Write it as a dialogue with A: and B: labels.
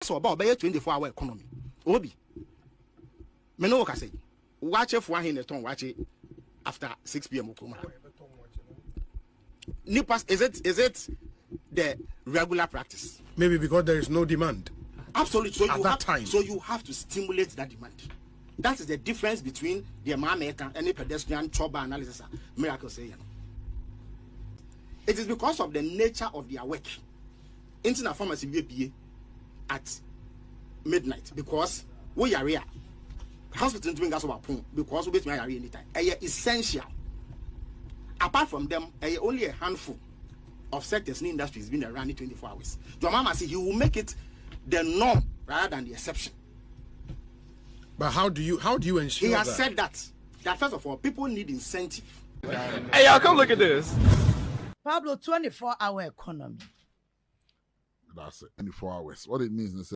A: so about 24-hour economy. Obi. Me no say. Watch it for in the ton watch it after 6 p.m. Nipas, is it the regular practice?
B: Maybe because there is no demand.
A: Absolutely. So
B: at that time.
A: So you have to stimulate that demand. That is the difference between the American and the pedestrian trouble analysis. Miracle saying. It is because of the nature of their work. Internet pharmacy be at midnight because we are here. Hospital doing gas over because we be anytime. Essential. Apart from them, only a handful of sectors in the industry has been around 24 hours. Your mama said he will make it the norm rather than the exception.
B: But how do you ensure
A: he has
B: that?
A: Said that first of all, people need incentive.
C: Hey, y'all, come look at this.
D: Pablo, 24-hour economy.
E: That's it. 24 hours. What it means is